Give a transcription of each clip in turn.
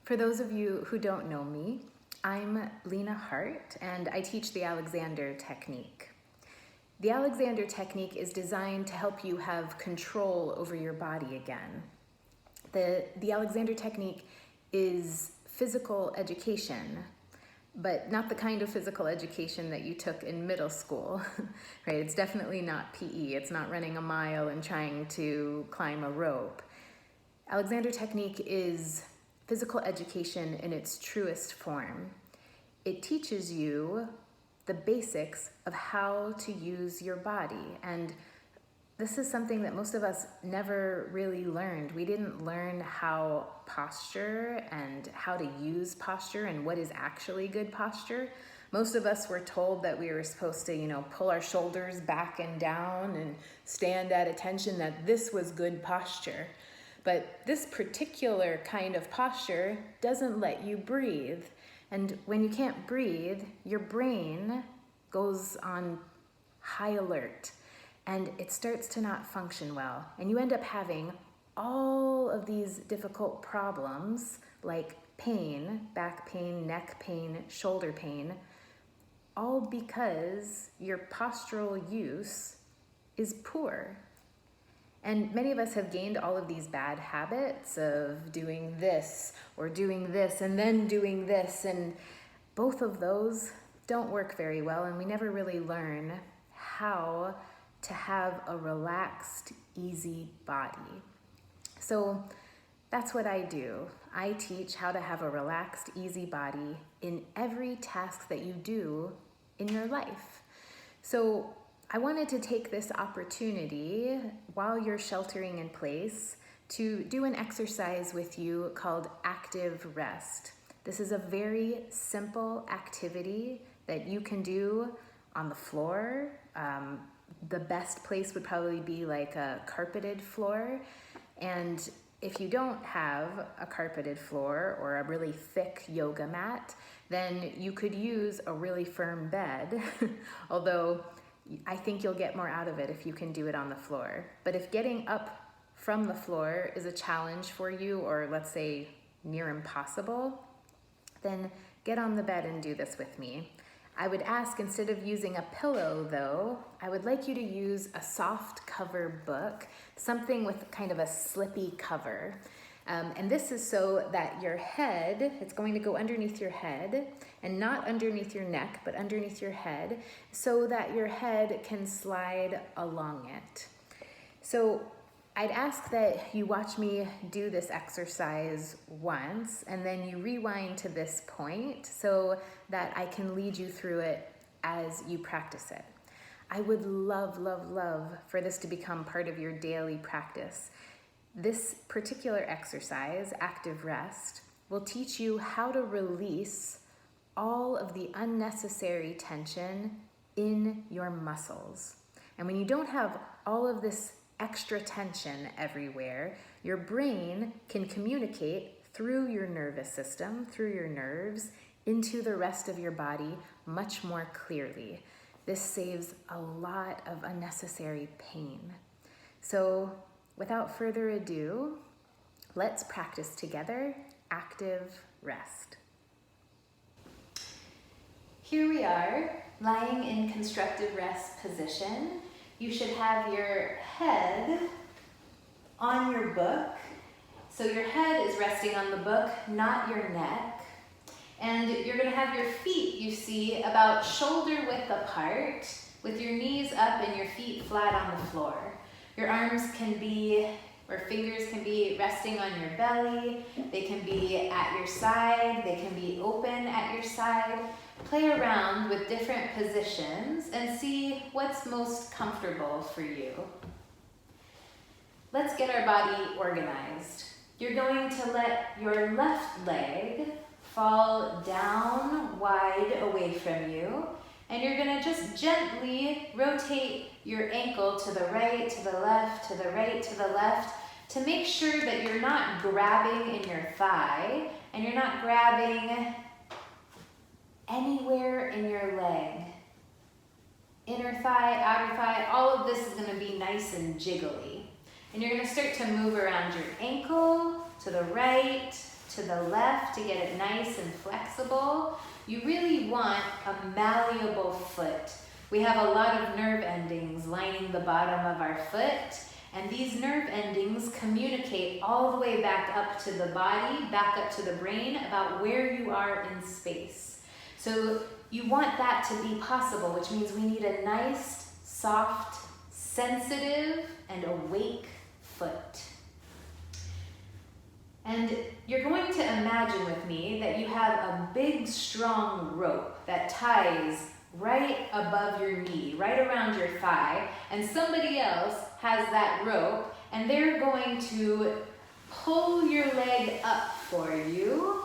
For those of you who don't know me, I'm Lena Hart, and I teach the Alexander Technique. The Alexander Technique is designed to help you have control over your body again. The Alexander Technique is physical education, but not the kind of physical education that you took in middle school, right? It's definitely not PE. It's not running a mile and trying to climb a rope. Alexander Technique is physical education in its truest form. It teaches you the basics of how to use your body. And this is something that most of us never really learned. We didn't learn how posture and how to use posture and what is actually good posture. Most of us were told that we were supposed to, pull our shoulders back and down and stand at attention, that this was good posture. But this particular kind of posture doesn't let you breathe. And when you can't breathe, your brain goes on high alert and it starts to not function well. And you end up having all of these difficult problems like pain, back pain, neck pain, shoulder pain, all because your postural use is poor. And many of us have gained all of these bad habits of doing this or doing this and then doing this, and both of those don't work very well, and we never really learn how to have a relaxed, easy body. So that's what I do. I teach how to have a relaxed, easy body in every task that you do in your life. So I wanted to take this opportunity while you're sheltering in place to do an exercise with you called active rest. This is a very simple activity that you can do on the floor. The best place would probably be like a carpeted floor. And if you don't have a carpeted floor or a really thick yoga mat, then you could use a really firm bed, although I think you'll get more out of it if you can do it on the floor. But if getting up from the floor is a challenge for you, or let's say near impossible, then get on the bed and do this with me. I would ask, instead of using a pillow though, I would like you to use a soft cover book, something with kind of a slippy cover. And this is so that your head, it's going to go underneath your head, and not underneath your neck, but underneath your head, so that your head can slide along it. So I'd ask that you watch me do this exercise once, and then you rewind to this point so that I can lead you through it as you practice it. I would love, love, love for this to become part of your daily practice. This particular exercise, active rest, will teach you how to release all of the unnecessary tension in your muscles. And when you don't have all of this extra tension everywhere, your brain can communicate through your nervous system, through your nerves, into the rest of your body much more clearly. This saves a lot of unnecessary pain. So without further ado, let's practice together active rest. Here we are, lying in constructive rest position. You should have your head on your book. So your head is resting on the book, not your neck. And you're going to have your feet, you see, about shoulder width apart, with your knees up and your feet flat on the floor. Your arms can be, or fingers can be resting on your belly. They can be at your side. They can be open at your side. Play around with different positions and see what's most comfortable for you. Let's get our body organized. You're going to let your left leg fall down wide away from you, and you're going to just gently rotate your ankle to the right, to the left, to the right, to the left, to make sure that you're not grabbing in your thigh and you're not grabbing anywhere in your leg. Inner thigh, outer thigh, all of this is going to be nice and jiggly. And you're going to start to move around your ankle to the right, to the left to get it nice and flexible. You really want a malleable foot. We have a lot of nerve endings lining the bottom of our foot, and these nerve endings communicate all the way back up to the body, back up to the brain about where you are in space. So you want that to be possible, which means we need a nice, soft, sensitive, and awake foot. And you're going to imagine with me that you have a big, strong rope that ties right above your knee, right around your thigh, and somebody else has that rope, and they're going to pull your leg up for you,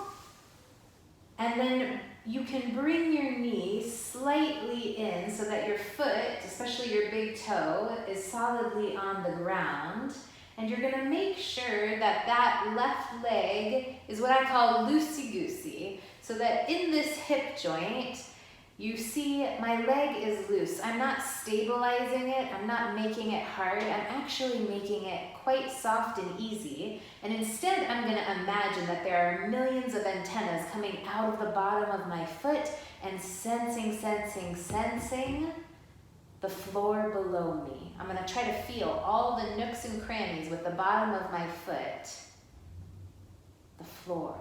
and then you can bring your knee slightly in so that your foot, especially your big toe, is solidly on the ground. And you're gonna make sure that that left leg is what I call loosey-goosey, so that in this hip joint, you see my leg is loose. I'm not stabilizing it, I'm not making it hard, I'm actually making it quite soft and easy. And instead, I'm gonna imagine that there are millions of antennas coming out of the bottom of my foot and sensing the floor below me. I'm gonna try to feel all the nooks and crannies with the bottom of my foot, the floor.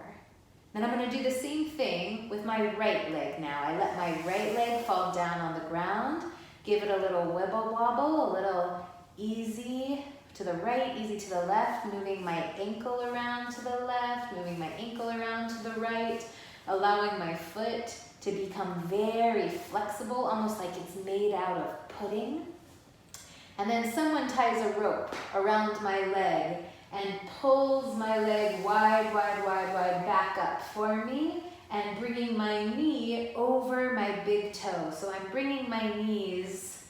Then I'm gonna do the same thing with my right leg now. I let my right leg fall down on the ground, give it a little wibble wobble, a little easy to the right, easy to the left, moving my ankle around to the left, moving my ankle around to the right, allowing my foot to become very flexible, almost like it's made out of pudding. And then someone ties a rope around my leg and pulls my leg wide back up for me, and bringing my knee over my big toe. So I'm bringing my knees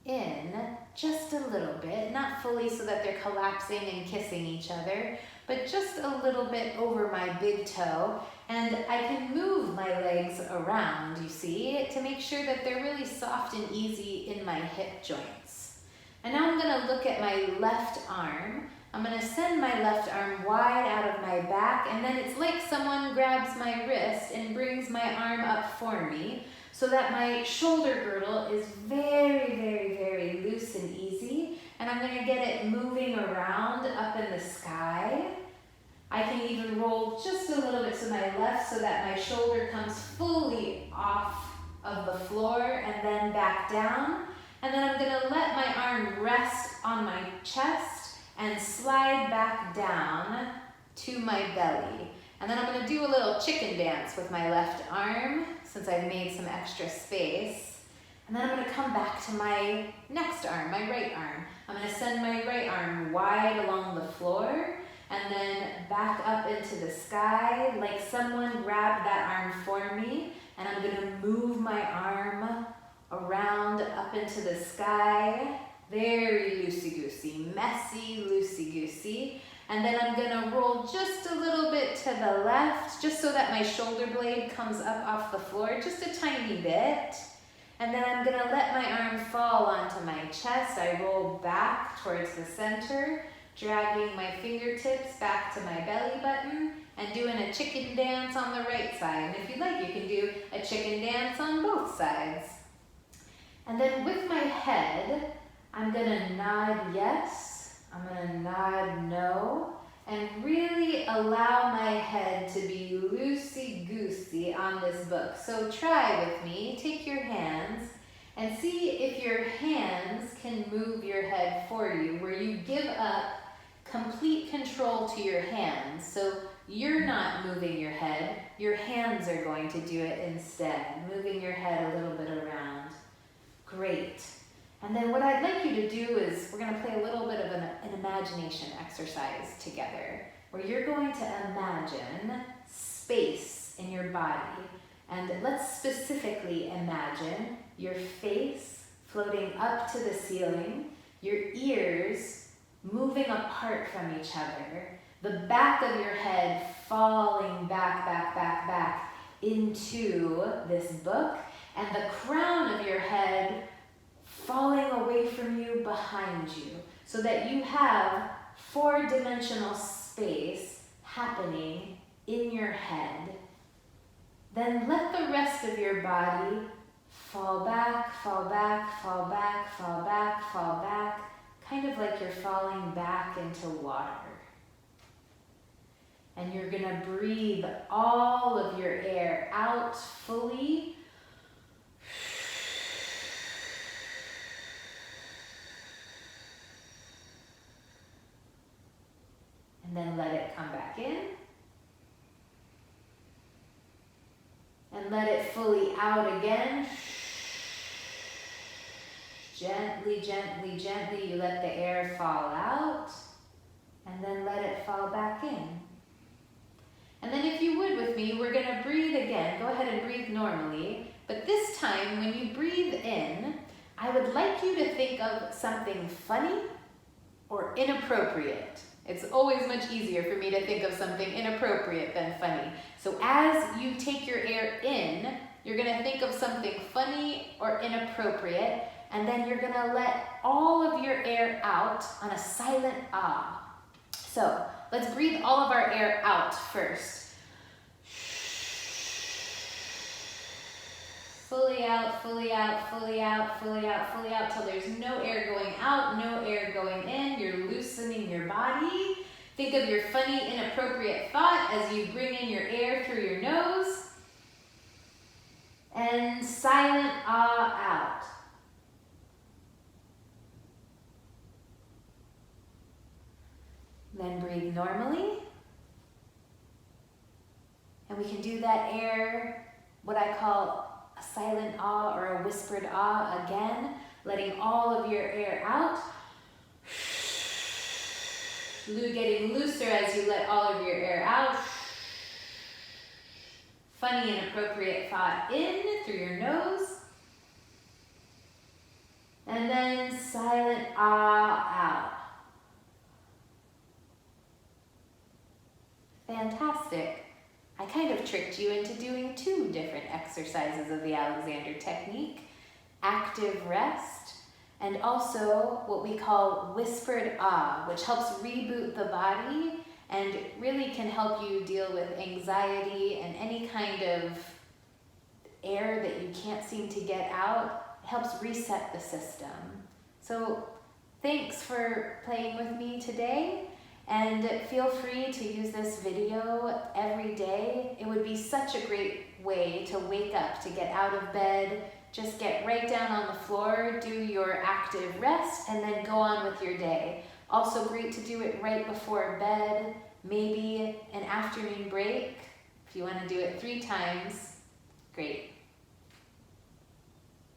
in just a little bit, not fully so that they're collapsing and kissing each other, but just a little bit over my big toe. And I can move my legs around, you see, to make sure that they're really soft and easy in my hip joints. And now I'm gonna look at my left arm. I'm gonna send my left arm wide out of my back, and then it's like someone grabs my wrist and brings my arm up for me, so that my shoulder girdle is very loose and easy, and I'm gonna get it moving around up in the sky. I can even roll just a little bit to my left so that my shoulder comes fully off of the floor and then back down. And then I'm gonna let my arm rest on my chest and slide back down to my belly. And then I'm gonna do a little chicken dance with my left arm, since I've made some extra space. And then I'm gonna come back to my next arm, my right arm. I'm gonna send my right arm wide along the floor, and then back up into the sky, like someone grabbed that arm for me, and I'm gonna move my arm around up into the sky, very loosey-goosey, messy loosey-goosey, and then I'm gonna roll just a little bit to the left, just so that my shoulder blade comes up off the floor, just a tiny bit, and then I'm gonna let my arm fall onto my chest. I roll back towards the center, dragging my fingertips back to my belly button and doing a chicken dance on the right side. And if you'd like, you can do a chicken dance on both sides. And then with my head, I'm gonna nod yes, I'm gonna nod no, and really allow my head to be loosey-goosey on this book. So try with me, take your hands, and see if your hands can move your head for you, where you give up complete control to your hands. So you're not moving your head, your hands are going to do it instead, moving your head a little bit around. Great. And then what I'd like you to do is, we're gonna play a little bit of an imagination exercise together, where you're going to imagine space in your body. And let's specifically imagine your face floating up to the ceiling, your ears moving apart from each other, the back of your head falling back into this book, and the crown of your head falling away from you behind you, so that you have four-dimensional space happening in your head, then let the rest of your body fall back, fall back, fall back, fall back, fall back, kind of like you're falling back into water. And you're gonna breathe all of your air out fully. And then let it come back in. And let it fully out again. Gently, gently, gently, you let the air fall out. And then let it fall back in. And then if you would with me, we're gonna breathe again. Go ahead and breathe normally. But this time, when you breathe in, I would like you to think of something funny or inappropriate. It's always much easier for me to think of something inappropriate than funny. So as you take your air in, you're gonna think of something funny or inappropriate, and then you're gonna let all of your air out on a silent ah. So let's breathe all of our air out first. Fully out, fully out, fully out, fully out, fully out, till there's no air going out, no air going in. You're loosening your body. Think of your funny, inappropriate thought as you bring in your air through your nose. And silent ah out. Then breathe normally. And we can do that air, what I call a silent ah or a whispered ah again, letting all of your air out. Getting looser as you let all of your air out. Funny and appropriate thought in through your nose. And then silent ah out. Fantastic. I kind of tricked you into doing 2 different exercises of the Alexander Technique. Active rest, and also what we call whispered ah, which helps reboot the body and really can help you deal with anxiety and any kind of air that you can't seem to get out. It helps reset the system. So thanks for playing with me today. And feel free to use this video every day. It would be such a great way to wake up, to get out of bed, just get right down on the floor, do your active rest, and then go on with your day. Also great to do it right before bed, maybe an afternoon break. If you want to do it 3 times, great.